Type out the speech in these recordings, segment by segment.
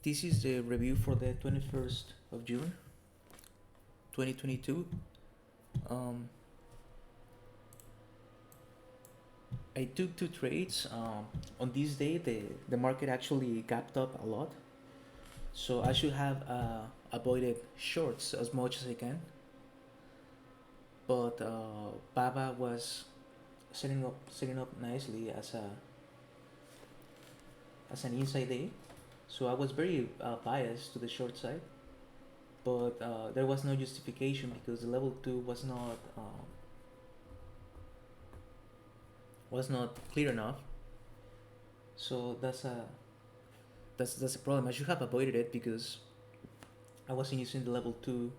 This is the review for the 21st of June 2022. Um, I took two trades. On this day, the market actually gapped up a lot, so I should have avoided shorts as much as I can. But Baba was setting up nicely as an inside day, so I was very biased to the short side. But there was no justification because the level two was not clear enough. So that's a problem. I should have avoided it because I wasn't using the level two.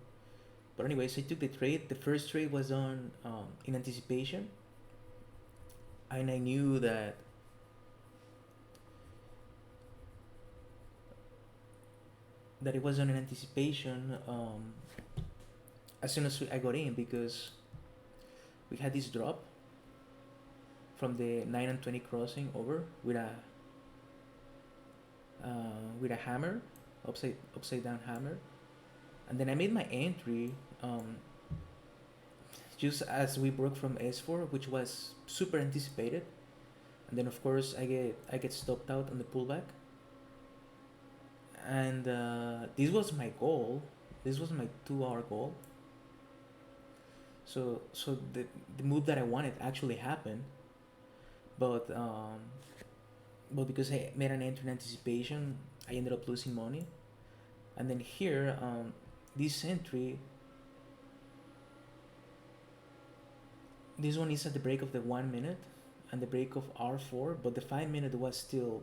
But anyways, I took the trade. The first trade was done in anticipation, and I knew that it was done in anticipation as soon as I got in, because we had this drop from the 9 and 20 crossing over with a hammer, upside down hammer, and then I made my entry just as we broke from S4, which was super anticipated, and then of course I get stopped out on the pullback, and this was my goal. This was my 2 hour goal. So the move that I wanted actually happened, but because I made an entry in anticipation, I ended up losing money. And then here, this entry, this one is at the break of the 1 minute and the break of R4, but the 5 minute was still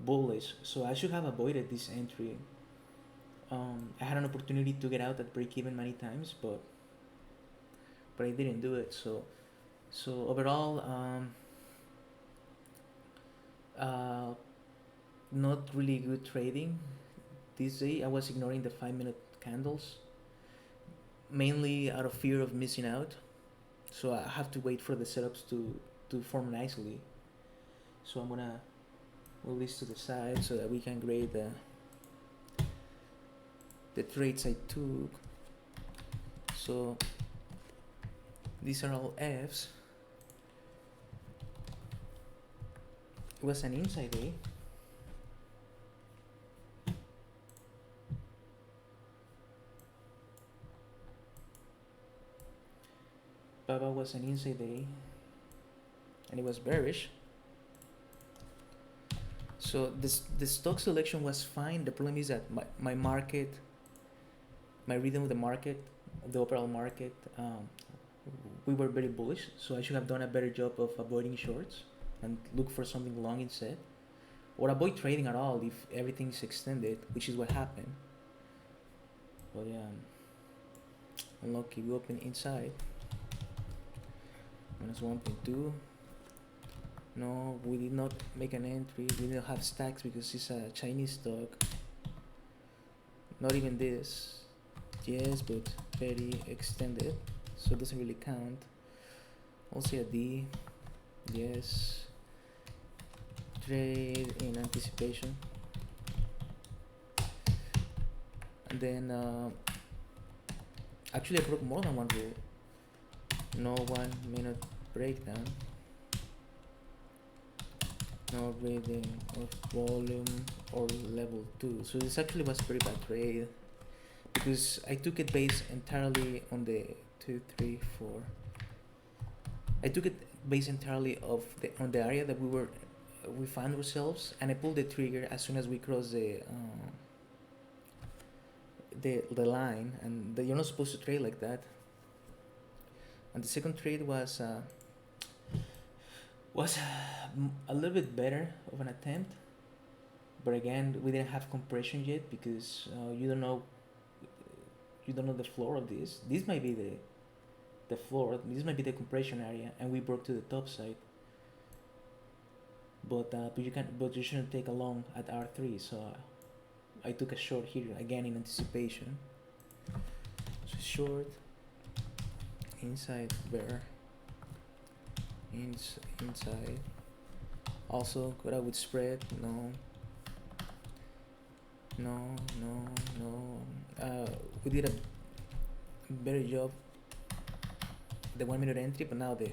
bullish, so I should have avoided this entry. I had an opportunity to get out at break even many times, but I didn't do it. So overall, not really good trading this day. I was ignoring the 5 minute candles, mainly out of fear of missing out. So I have to wait for the setups to form nicely. So I'm gonna move this to the side so that we can grade the trades I took. So these are all Fs. It was an inside day. Baba was an inside day, and it was bearish. So the stock selection was fine. The problem is that my market, my rhythm of the market, of the overall market, we were very bullish. So I should have done a better job of avoiding shorts and look for something long instead, or avoid trading at all if everything is extended, which is what happened. But yeah, unlucky. We open inside -1.2. No, we did not make an entry. We didn't have stacks because it's a Chinese stock. Not even this. Yes, but very extended, so it doesn't really count. Also a D. Yes. Trade in anticipation. And then actually I broke more than one rule. No 1 minute breakdown. No reading of volume or level 2. So this actually was a pretty bad trade because I took it based entirely on the 2, 3, 4. I took it based entirely on the area that we found ourselves, and I pulled the trigger as soon as we crossed the line, and you're not supposed to trade like that. And the second trade was a little bit better of an attempt, but again we didn't have compression yet because you don't know the floor of this. This might be the floor. This might be the compression area, and we broke to the top side. But you shouldn't take a long at R3. So I took a short here again in anticipation. So short. Inside bear, inside. Also got out with spread, no. No, no, no. We did a better job the 1 minute entry, but now the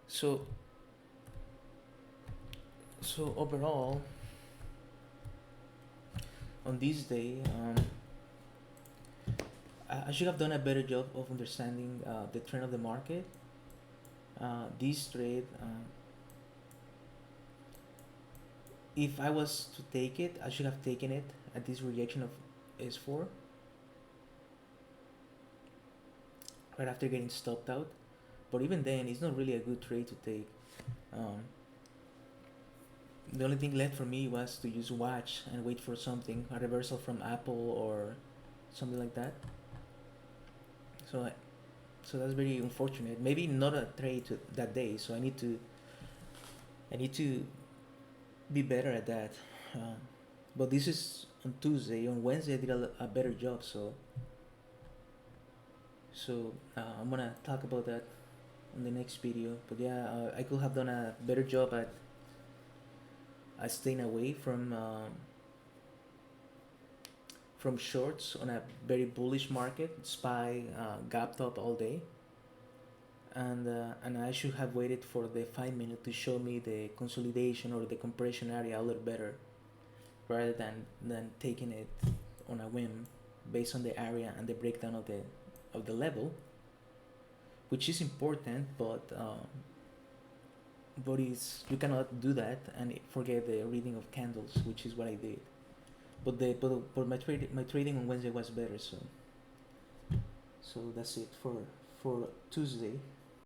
so so overall on this day, I should have done a better job of understanding the trend of the market. This trade, if I was to take it, I should have taken it at this rejection of S4 right after getting stopped out. But even then, it's not really a good trade to take. Um, the only thing left for me was to just watch and wait for something, a reversal from Apple or something like that. So, so that's very unfortunate. Maybe not a trade that day. So I need to be better at that. Um, but this is on Tuesday. On Wednesday, I did a better job. So I'm gonna talk about that in the next video. But yeah, I could have done a better job at staying away from shorts on a very bullish market. SPY gapped up all day, and I should have waited for the 5 minute to show me the consolidation or the compression area a little better, rather than taking it on a whim based on the area and the breakdown of the level, which is important, but is you cannot do that and forget the reading of candles, which is what I did. But my trading on Wednesday was better, so that's it for Tuesday.